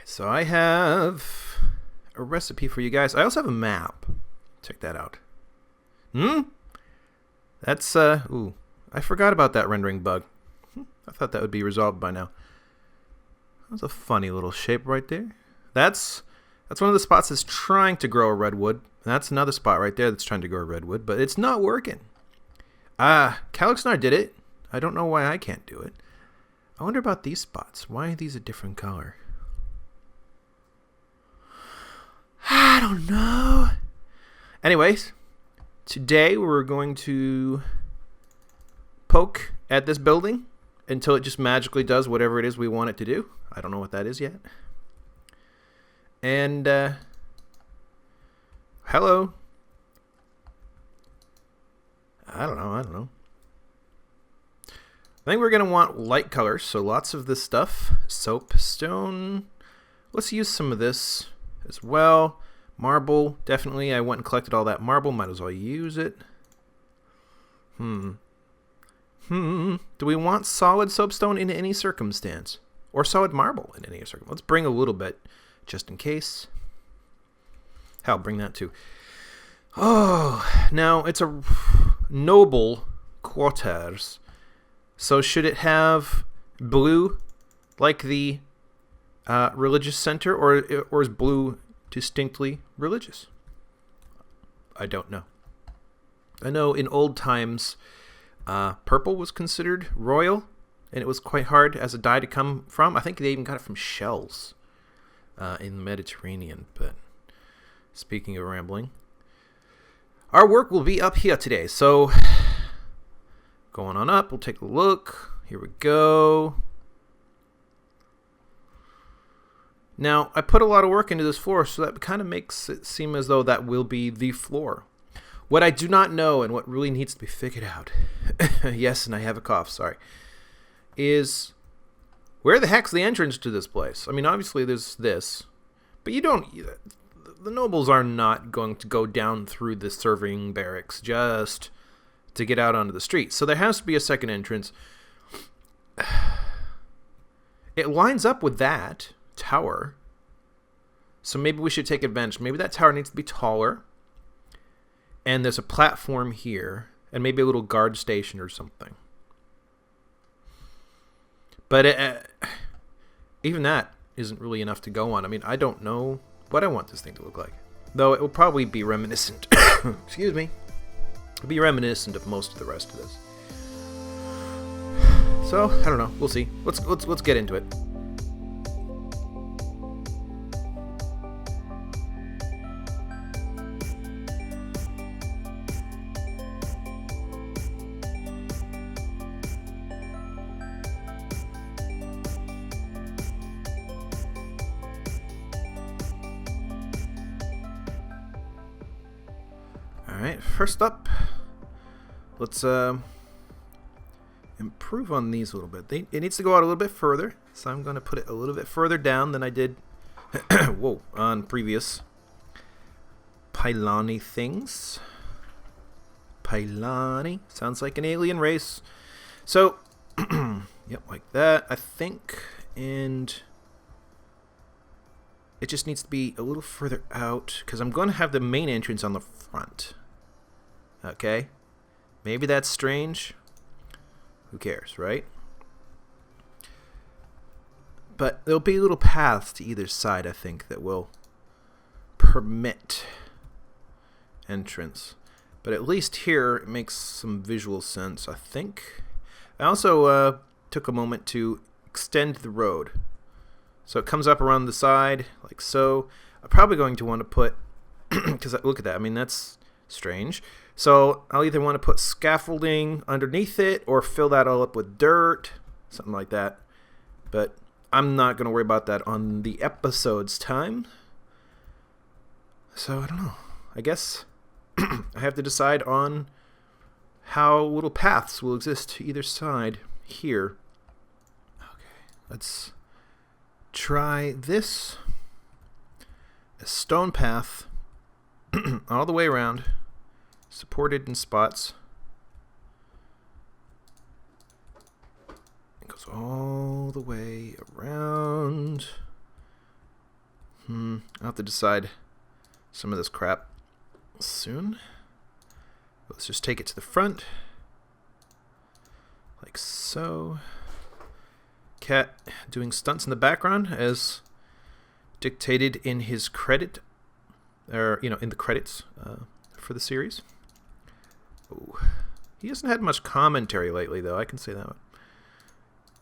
So I have a recipe for you guys. I also have a map. Check that out. That's, ooh, I forgot about that rendering bug. I thought that would be resolved by now. That's a funny little shape right there. That's one of the spots that's trying to grow a redwood. And that's another spot right there that's trying to grow a redwood, but it's not working. Calixnar did it. I don't know why I can't do it. I wonder about these spots. Why are these a different color? I don't know. Anyways, today we're going to poke at this building until it just magically does whatever it is we want it to do. I don't know what that is yet. And, hello. I don't know. I think we're going to want light colors, so lots of this stuff. Soapstone. Let's use some of this as well. Marble, definitely. I went and collected all that marble. Might as well use it. Do we want solid soapstone in any circumstance? Or solid marble in any circumstance? Let's bring a little bit, just in case. Hell, bring that too. Oh, now it's a noble quarters. So should it have blue like the religious center, or is blue distinctly religious? I don't know. I know in old times, purple was considered royal, and it was quite hard as a dye to come from. I think they even got it from shells in the Mediterranean. But speaking of rambling, our work will be up here today. So going on up, we'll take a look. Here we go. Now, I put a lot of work into this floor, so that kind of makes it seem as though that will be the floor. What I do not know, and what really needs to be figured out, yes, and I have a cough, sorry, is where the heck's the entrance to this place? I mean, obviously there's this, but the nobles are not going to go down through the serving barracks just to get out onto the street. So there has to be a second entrance. It lines up with that tower. So maybe we should take advantage. Maybe that tower needs to be taller. And there's a platform here. And maybe a little guard station or something. But even that isn't really enough to go on. I mean, I don't know what I want this thing to look like. Though it will probably be reminiscent. Excuse me. It'll be reminiscent of most of the rest of this. So, I don't know. We'll see. Let's get into it. Alright, first up, let's improve on these a little bit. It needs to go out a little bit further, so I'm going to put it a little bit further down than I did whoa, on previous pylon-y things. Pylon-y sounds like an alien race. So, yep, like that, I think, and it just needs to be a little further out, because I'm going to have the main entrance on the front. Okay, maybe that's strange. Who cares, right? But there'll be little paths to either side, I think, that will permit entrance. But at least here, it makes some visual sense, I think. I also took a moment to extend the road. So it comes up around the side, like so. I'm probably going to want to put, because look at that, I mean, that's strange. So I'll either want to put scaffolding underneath it or fill that all up with dirt, something like that. But I'm not going to worry about that on the episode's time. So I don't know. I guess I have to decide on how little paths will exist to either side here. Okay, let's try this. A stone path all the way around. Supported in spots. It goes all the way around. I'll have to decide some of this crap soon. Let's just take it to the front. Like so. Cat doing stunts in the background as dictated in his credit, or, you know, in the credits for the series. Ooh. He hasn't had much commentary lately, though. I can say that one.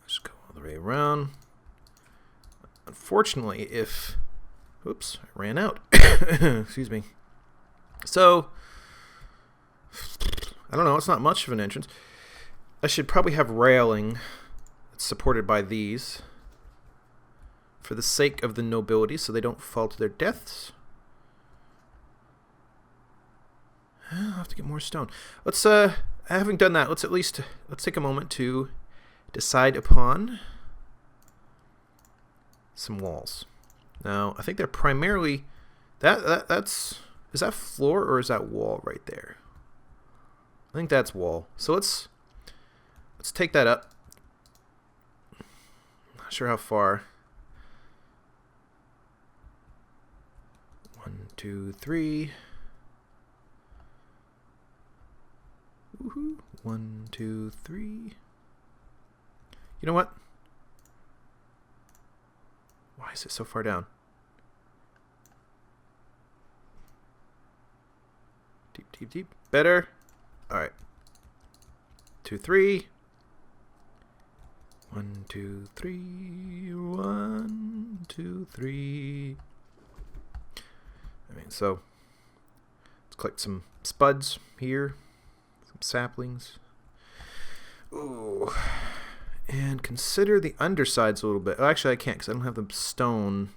Just go all the way around. Unfortunately, if... Oops, I ran out. Excuse me. So, I don't know. It's not much of an entrance. I should probably have railing that's supported by these for the sake of the nobility, so they don't fall to their deaths. I'll have to get more stone. Let's, having done that, let's take a moment to decide upon some walls. Now, I think they're primarily that's is that floor or is that wall right there? I think that's wall. So let's take that up. Not sure how far. 1, 2, 3. Woohoo. 1, 2, 3. You know what? Why is it so far down? Deep, deep, deep. Better. All right. 2, 3. 1, 2, 3. 1, 2, 3. I mean, so let's collect some spuds here. Some saplings. Ooh. And consider the undersides a little bit. Oh, actually, I can't because I don't have the stone.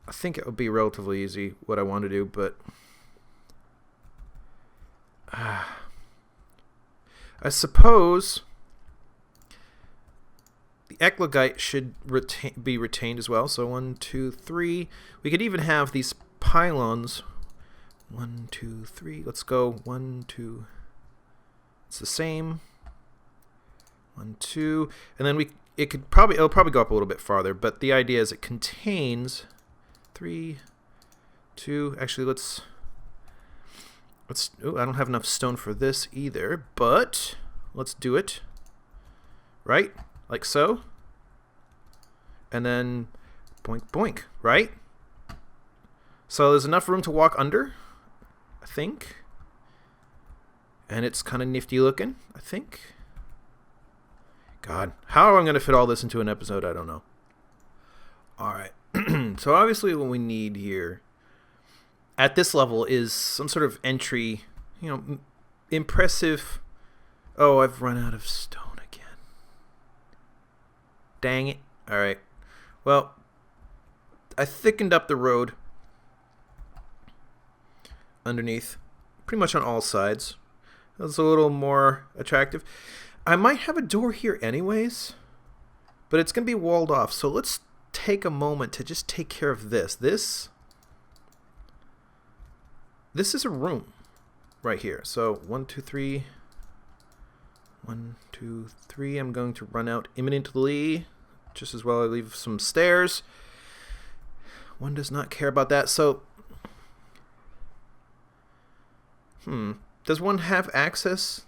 I think it would be relatively easy what I want to do, but I suppose the eclogite should be retained as well. So 1, 2, 3. We could even have these pylons. 1, 2, 3. Let's go 1, 2. It's the same. 1, 2, and then it'll probably go up a little bit farther, but the idea is it contains 3, 2. Actually, let's. Oh, I don't have enough stone for this either, but let's do it. Right, like so, and then boink boink. Right. So there's enough room to walk under, I think, and it's kind of nifty looking, I think. God, how am I going to fit all this into an episode? I don't know. All right. So obviously what we need here at this level is some sort of entry, you know, impressive. Oh, I've run out of stone again. Dang it. All right. Well, I thickened up the road underneath pretty much on all sides. That's a little more attractive. I might have a door here anyways, but it's going to be walled off. So let's take a moment to just take care of this. This is a room right here. So 1, 2, 3. 1, 2, 3. I'm going to run out imminently. Just as well I leave some stairs. One does not care about that. So, does one have access?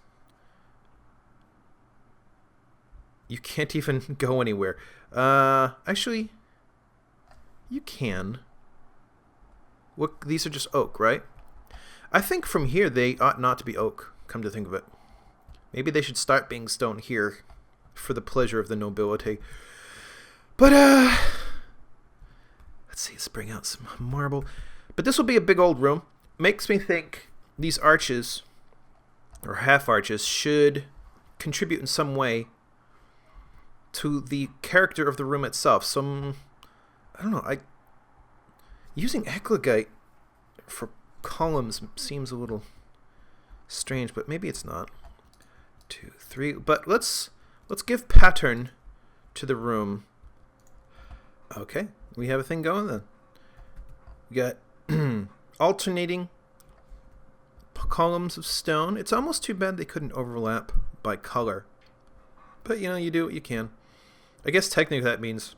You can't even go anywhere. Actually, you can. What? These are just oak, right? I think from here they ought not to be oak, come to think of it. Maybe they should start being stone here for the pleasure of the nobility. But, let's see, let's bring out some marble. But this will be a big old room. Makes me think these arches, or half arches, should contribute in some way to the character of the room itself. I don't know, using eclogite for columns seems a little strange, but maybe it's not. 2, 3, but let's give pattern to the room. Okay, we have a thing going then. We got alternating columns of stone. It's almost too bad they couldn't overlap by color. But, you know, you do what you can. I guess technically that means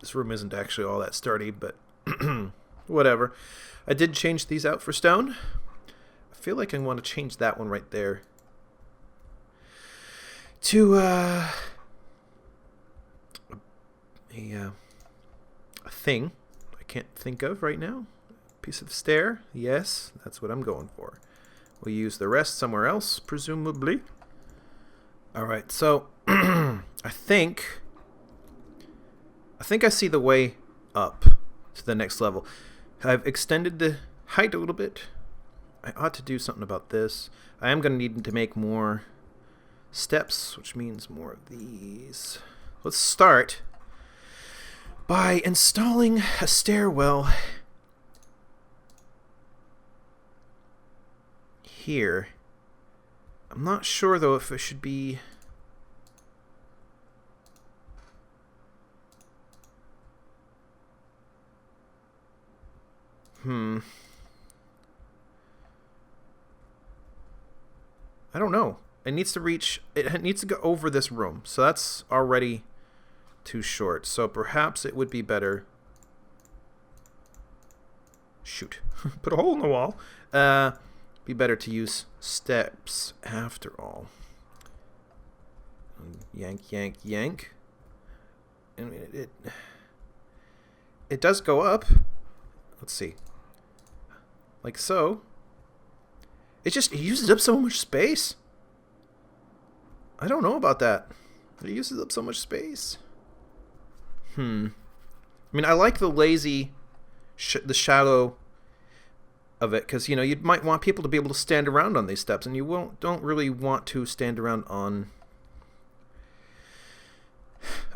This room isn't actually all that sturdy, but whatever. I did change these out for stone. I feel like I want to change that one right there to a thing I can't think of right now. Piece of stair. Yes, that's what I'm going for. We'll use the rest somewhere else, presumably. Alright, so I think I see the way up to the next level. I've extended the height a little bit. I ought to do something about this. I am going to need to make more steps, which means more of these. Let's start by installing a stairwell here. I'm not sure though if it should be I don't know. It needs to reach, it needs to go over this room. So that's already too short. So perhaps it would be better. Shoot. Put a hole in the wall. Be better to use steps after all. Yank, yank, yank. And it does go up. Let's see. Like so. It uses up so much space. I don't know about that. It uses up so much space. I mean, I like the lazy, the shallow of it, because, you know, you might want people to be able to stand around on these steps, and you don't really want to stand around on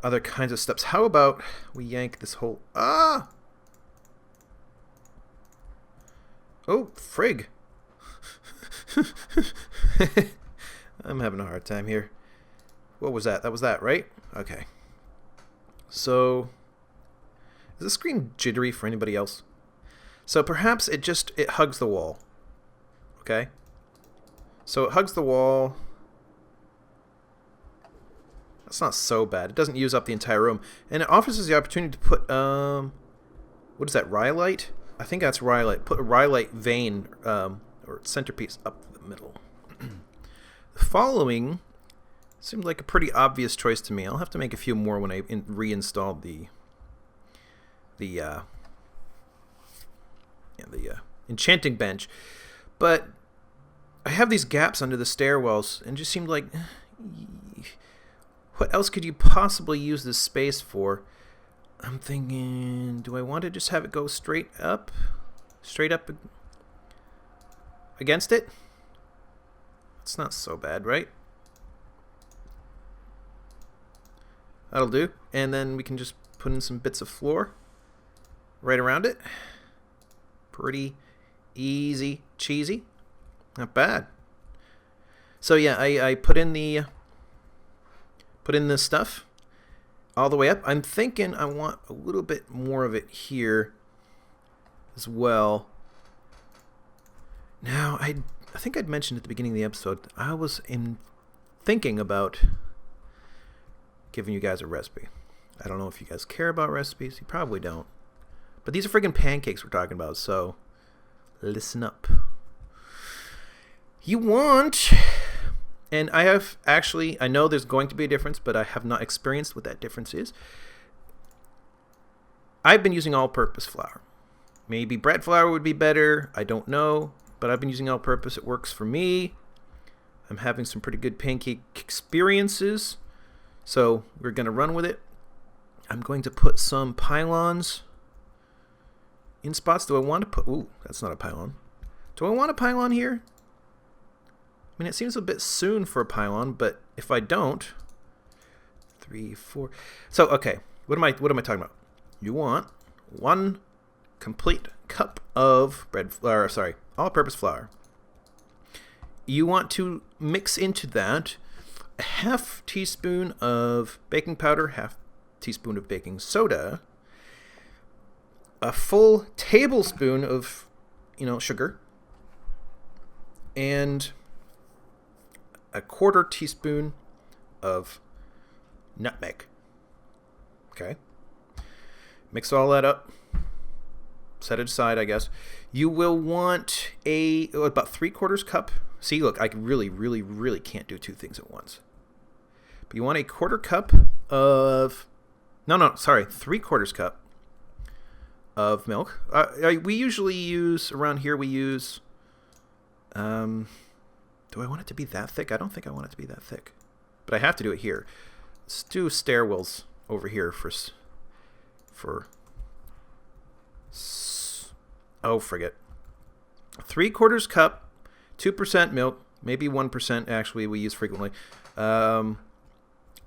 other kinds of steps. How about we yank this whole... Ah! Oh, frig. I'm having a hard time here. What was that? That was that, right? Okay. So, is the screen jittery for anybody else? So perhaps it hugs the wall. Okay? So it hugs the wall. That's not so bad. It doesn't use up the entire room. And it offers us the opportunity to put, what is that, rhyolite? I think that's rhyolite. Put a rhyolite vein, or centerpiece up the middle. The following seemed like a pretty obvious choice to me. I'll have to make a few more when I reinstall the enchanting bench. But I have these gaps under the stairwells, and it just seemed like, what else could you possibly use this space for? I'm thinking, do I want to just have it go straight up against it? It's not so bad, right? That'll do. And then we can just put in some bits of floor right around it. Pretty easy cheesy. Not bad. So yeah, I put in the stuff all the way up. I'm thinking I want a little bit more of it here as well. Now, I think I'd mentioned at the beginning of the episode, I was thinking about giving you guys a recipe. I don't know if you guys care about recipes. You probably don't. But these are friggin' pancakes we're talking about, so listen up. You want... And I have actually, I know there's going to be a difference, but I have not experienced what that difference is. I've been using all-purpose flour. Maybe bread flour would be better. I don't know. But I've been using all-purpose. It works for me. I'm having some pretty good pancake experiences. So we're going to run with it. I'm going to put some pylons in spots. Do I want to put... Ooh, that's not a pylon. Do I want a pylon here? I mean, it seems a bit soon for a pylon, but if I don't... 3, 4... So, okay. What am I talking about? You want 1 complete cup of bread flour, sorry, all-purpose flour. You want to mix into that a half teaspoon of baking powder, half teaspoon of baking soda, a full tablespoon of, sugar, and a 1/4 teaspoon of nutmeg. Okay. Mix all that up. Set it aside, I guess. You will want about 3/4 cup. See, look, I really can't do two things at once. But you want a 1/4 cup of... No, sorry, 3/4 cup of milk. We usually use, around here we use... do I want it to be that thick? I don't think I want it to be that thick. But I have to do it here. Let's do stairwells over here oh, forget. 3/4 cup, 2% milk, maybe 1% actually we use frequently. I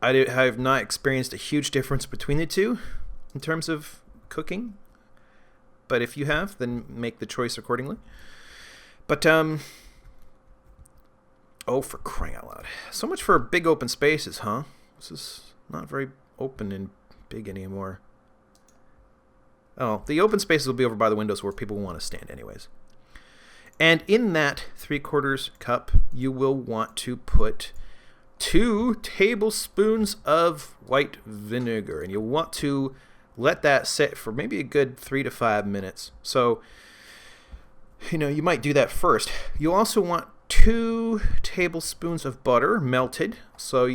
have not experienced a huge difference between the two in terms of cooking. But if you have, then make the choice accordingly. But, oh, for crying out loud. So much for big open spaces, huh? This is not very open and big anymore. Oh, the open spaces will be over by the windows where people will want to stand anyways. And in that 3/4 cup, you will want to put 2 tablespoons of white vinegar. And you'll want to let that sit for maybe a good 3 to 5 minutes. So, you might do that first. You also want 2 tablespoons of butter melted. So,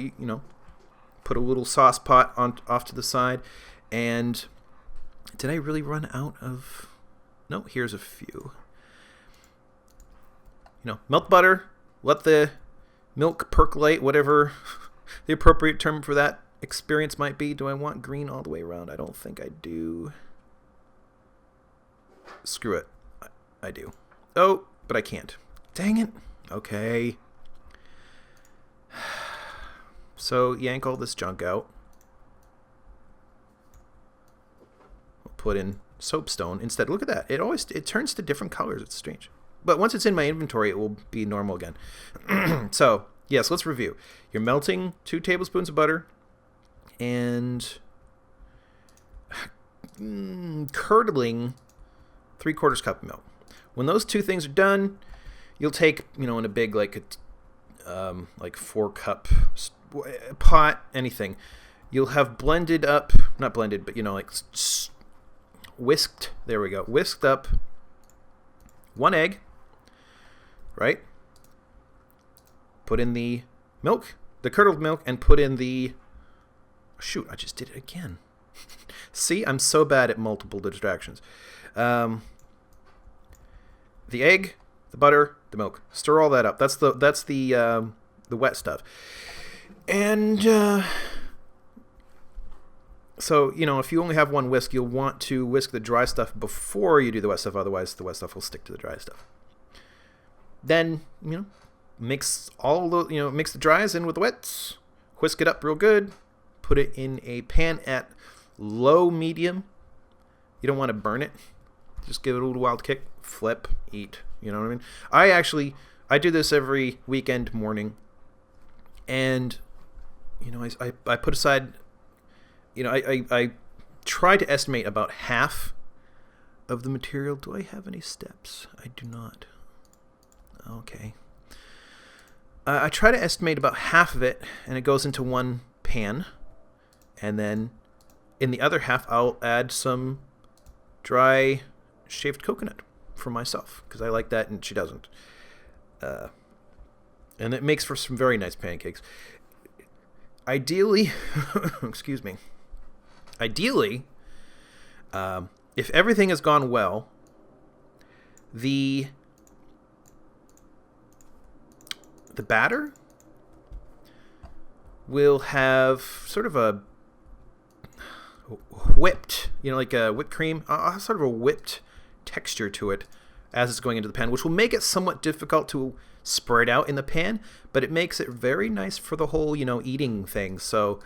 put a little sauce pot off to the side. And did I really run out of... No, here's a few. Melt butter, let the milk percolate, whatever the appropriate term for that experience might be. Do I want green all the way around? I don't think I do. Screw it. I do. Oh, but I can't. Dang it. Okay. So yank all this junk out. We'll put in soapstone instead. Look at that. It turns to different colors. It's strange. But once it's in my inventory, it will be normal again. So, yes, let's review. You're melting 2 tablespoons of butter and curdling 3/4 cup of milk. When those 2 things are done, you'll take, in a big, like 4-cup pot, anything. You'll have blended up, not blended, but, whisked, there we go, whisked up 1 egg. Right? Put in the milk, the curdled milk, and put in the... Shoot, I just did it again. See, I'm so bad at multiple distractions. The egg, the butter, the milk. Stir all that up. That's the wet stuff. And so, if you only have 1 whisk, you'll want to whisk the dry stuff before you do the wet stuff. Otherwise, the wet stuff will stick to the dry stuff. Then, mix mix the dries in with the wets, whisk it up real good, put it in a pan at low medium. You don't want to burn it. Just give it a little wild kick, flip, eat. You know what I mean? I do this every weekend morning, and, I put aside, I try to estimate about half of the material. Do I have any steps? I do not. Okay. I try to estimate about half of it, and it goes into 1 pan. And then in the other half, I'll add some dry shaved coconut for myself, because I like that and she doesn't. And it makes for some very nice pancakes. Ideally, excuse me. Ideally, if everything has gone well, the batter will have sort of a whipped, like a whipped cream, sort of a whipped texture to it as it's going into the pan, which will make it somewhat difficult to spread out in the pan, but it makes it very nice for the whole, eating thing. So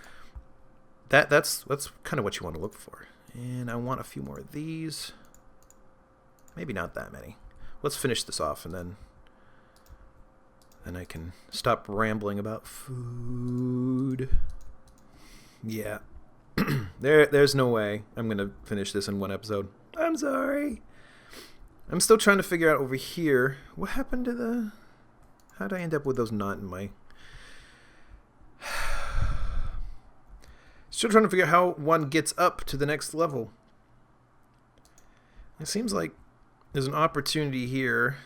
that's kind of what you want to look for. And I want a few more of these. Maybe not that many. Let's finish this off, and then I can stop rambling about food. Yeah. There's no way I'm going to finish this in 1 episode. I'm sorry. I'm still trying to figure out over here, what happened to the... How'd I end up with those not in my... Still trying to figure out how one gets up to the next level. It seems like there's an opportunity here.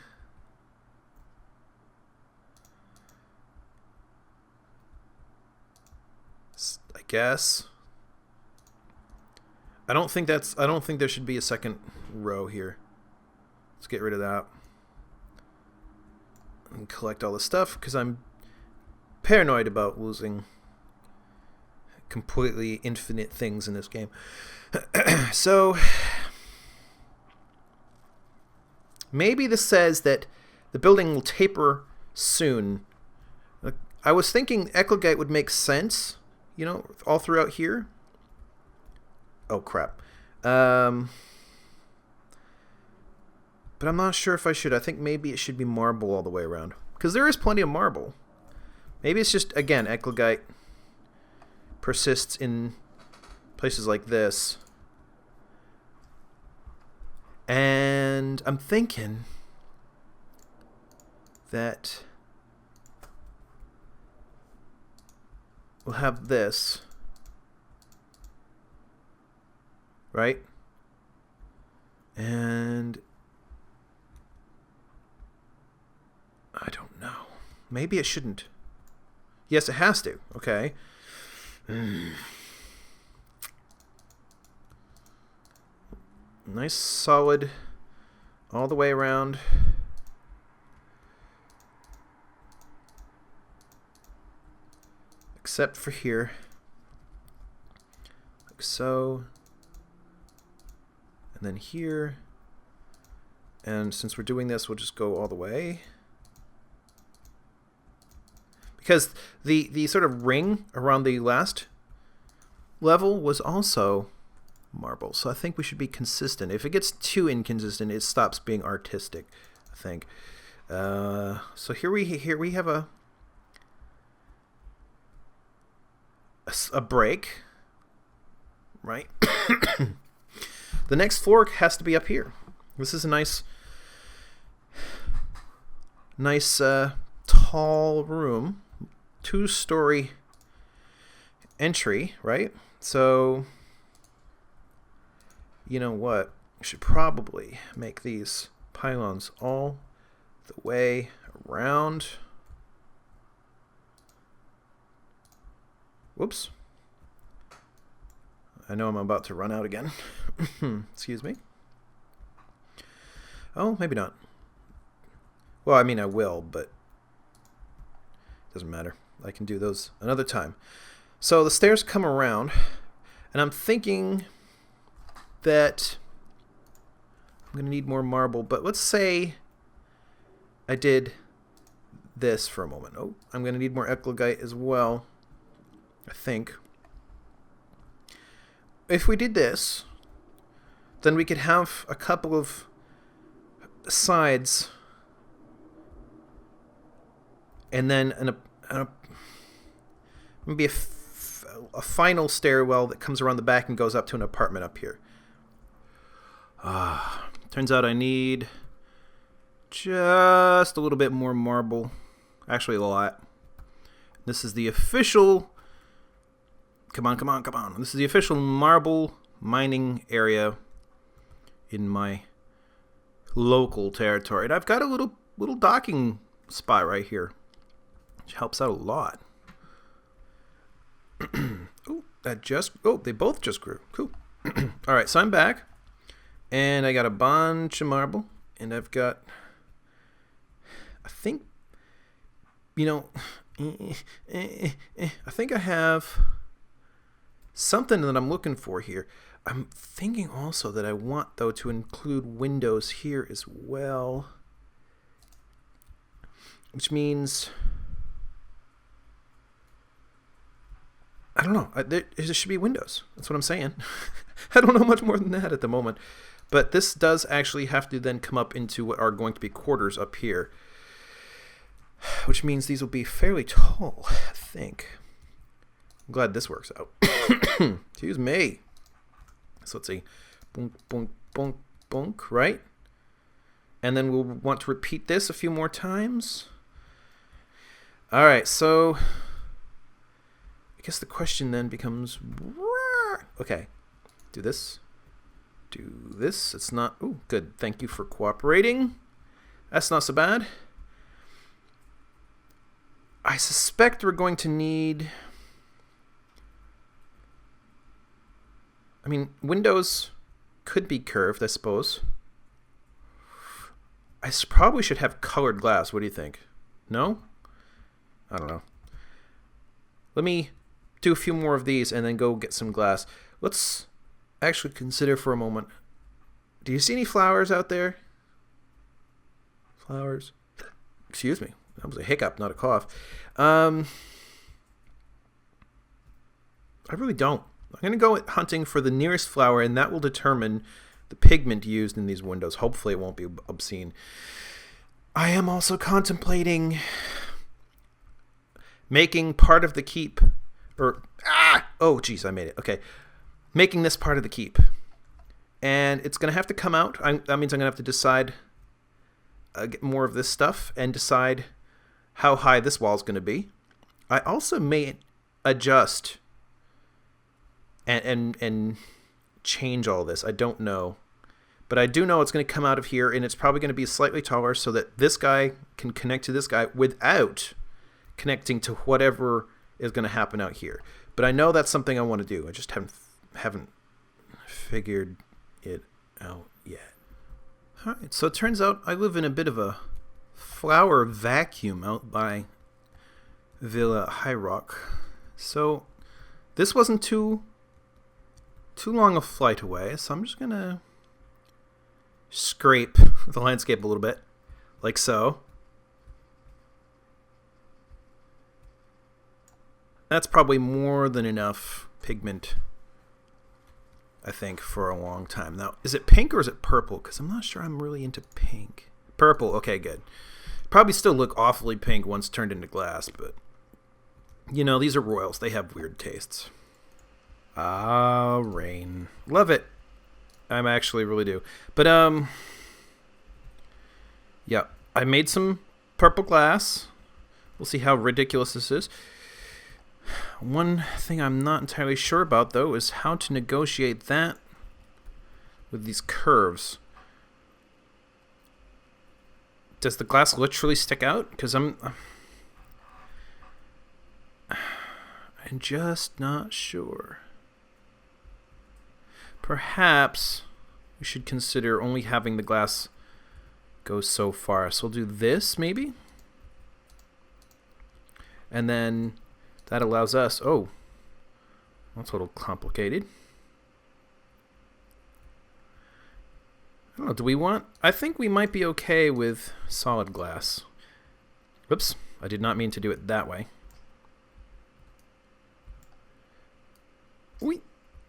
I guess. I don't think there should be a second row here. Let's get rid of that. And collect all the stuff, because I'm paranoid about losing completely infinite things in this game. So maybe this says that the building will taper soon. I was thinking Eclogite would make sense, you know, all throughout here. Oh, crap. But I'm not sure if I should. I think maybe it should be marble all the way around, because there is plenty of marble. Maybe it's just, again, Eclogite persists in places like this. And I'm thinking that we'll have this, right? And I don't know. Maybe it shouldn't. Yes, it has to. Okay. Nice solid all the way around. Except for here. Like so. And then here. And since we're doing this, we'll just go all the way. Because the sort of ring around the last level was also marble. So I think we should be consistent. If it gets too inconsistent, it stops being artistic, I think. So here we have a break, right? The next floor has to be up here. This is a nice tall room, 2-story entry, right? So you know what? We should probably make these pylons all the way around. Whoops. I know I'm about to run out again. Excuse me. Oh, maybe not. Well, I mean, I will, but it doesn't matter. I can do those another time. So the stairs come around, and I'm thinking that I'm going to need more marble, but let's say I did this for a moment. Oh, I'm going to need more Eclogite as well, I think. If we did this, then we could have a couple of sides and then maybe a final stairwell that comes around the back and goes up to an apartment up here. Turns out I need just a little bit more marble. Actually, a lot. This is the official... Come on, come on, come on. This is the official marble mining area in my local territory. And I've got a little docking spot right here, which helps out a lot. They both just grew. Cool. All right, so I'm back. And I got a bunch of marble. And I've got, I think, you know, I think I have something that I'm looking for here. I'm thinking also that I want, though, to include windows here as well. Which means, I don't know. There should be windows. That's what I'm saying. I don't know much more than that at the moment. But this does actually have to then come up into what are going to be quarters up here. Which means these will be fairly tall, I think. I'm glad this works out. Excuse me. So let's see. Boink, boink, boink, boink, right? And then we'll want to repeat this a few more times. All right, so I guess the question then becomes, okay, do this, do this. It's not... Ooh, good. Thank you for cooperating. That's not so bad. I suspect we're going to need... I mean, windows could be curved, I suppose. Probably should have colored glass. What do you think? No? I don't know. Let me do a few more of these and then go get some glass. Let's actually consider for a moment. Do you see any flowers out there? Flowers? Excuse me. That was a hiccup, not a cough. I really don't. I'm going to go hunting for the nearest flower, and that will determine the pigment used in these windows. Hopefully it won't be obscene. I am also contemplating making part of the keep, oh geez, I made it. Okay, making this part of the keep, and it's going to have to come out. That means I'm going to have to decide, get more of this stuff, and decide how high this wall is going to be. I also may adjust and change all this. I don't know. But I do know it's going to come out of here, and it's probably going to be slightly taller so that this guy can connect to this guy without connecting to whatever is going to happen out here. But I know that's something I want to do. I just haven't figured it out yet. All right, so it turns out I live in a bit of a flower vacuum out by Vyl'h Hiirox. So this wasn't too long a flight away, so I'm just going to scrape the landscape a little bit, like so. That's probably more than enough pigment, I think, for a long time. Now, is it pink or is it purple? Because I'm not sure I'm really into pink. Purple, okay, good. Probably still look awfully pink once turned into glass, but, you know, these are royals. They have weird tastes. Ah, rain. Love it. I actually really do. But, yeah, I made some purple glass. We'll see how ridiculous this is. One thing I'm not entirely sure about, though, is how to negotiate that with these curves. Does the glass literally stick out? Because I'm just not sure. Perhaps we should consider only having the glass go so far. So we'll do this, maybe? And then that allows us... Oh, that's a little complicated. I don't know, do we want... I think we might be okay with solid glass. Whoops, I did not mean to do it that way.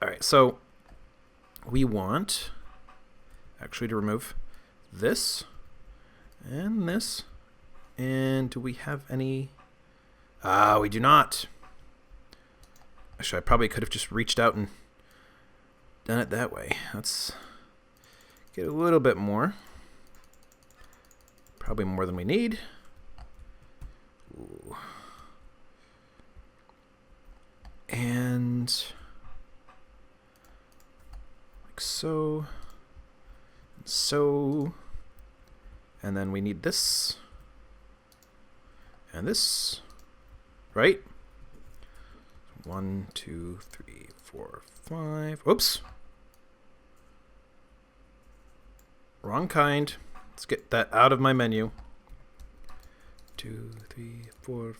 Alright, so we want actually to remove this and this. And do we have any... we do not. Actually, I probably could have just reached out and done it that way. Let's get a little bit more. Probably more than we need. Ooh. And like so. So. And then we need this. And this. Right? 1, 2, 3, 4, 5. Oops. Wrong kind. Let's get that out of my menu. 2, 3, 4,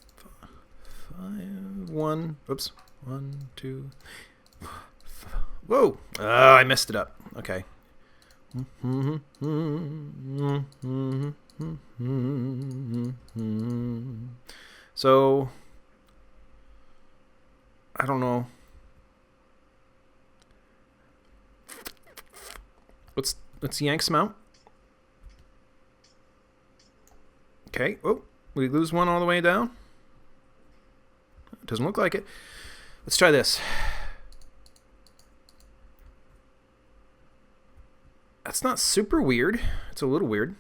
5, 1. Oops. 1, 2. Whoa! I messed it up. Okay. So I don't know. Let's yank some out. Okay. Oh, we lose one all the way down. It doesn't look like it. Let's try this. That's not super weird. It's a little weird,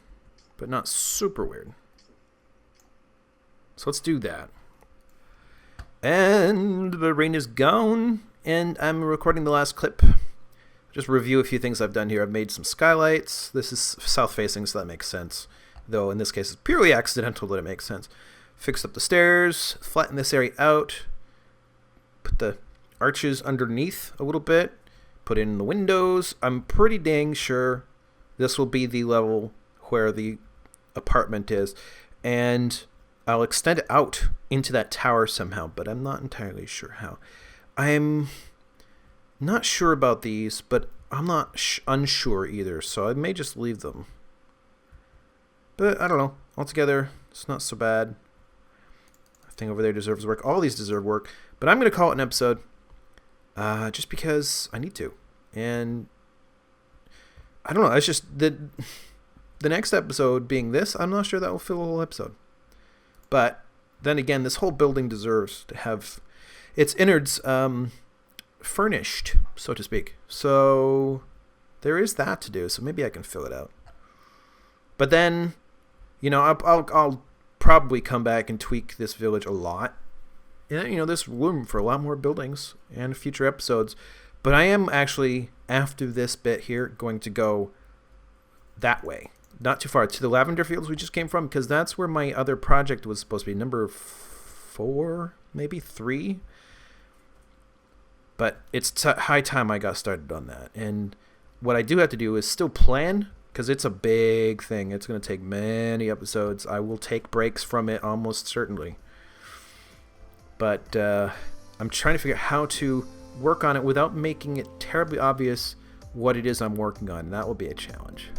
but not super weird. So let's do that. And the rain is gone, and I'm recording the last clip just review a few things I've done here. I've made some skylights. This is south-facing, so that makes sense. Though in this case, it's purely accidental that it makes sense. Fixed up the stairs, flatten this area out, put the arches underneath a little bit, put in the windows. I'm pretty dang sure this will be the level where the apartment is, and I'll extend it out into that tower somehow, but I'm not entirely sure how. I'm not sure about these, but I'm not unsure either, so I may just leave them. But I don't know. Altogether, it's not so bad. I think over there deserves work. All these deserve work, but I'm going to call it an episode just because I need to. And I don't know. It's just the next episode being this, I'm not sure that will fill a whole episode. But then again, this whole building deserves to have its innards furnished, so to speak. So there is that to do. So maybe I can fill it out. But then, you know, I'll probably come back and tweak this village a lot. And, you know, there's room for a lot more buildings and future episodes. But I am actually, after this bit here, going to go that way. Not too far, to the lavender fields we just came from, because that's where my other project was supposed to be. Number 4, maybe 3. But it's high time I got started on that. And what I do have to do is still plan, because it's a big thing. It's going to take many episodes. I will take breaks from it almost certainly. But I'm trying to figure out how to work on it without making it terribly obvious what it is I'm working on. And that will be a challenge.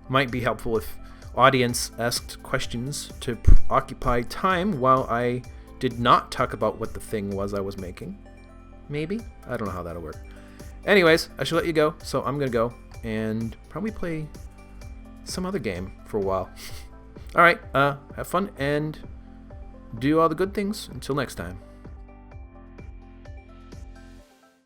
Might be helpful if audience asked questions to occupy time while I did not talk about what the thing was I was making. Maybe? I don't know how that'll work. Anyways, I should let you go, so I'm going to go and probably play some other game for a while. Alright, have fun and do all the good things. Until next time.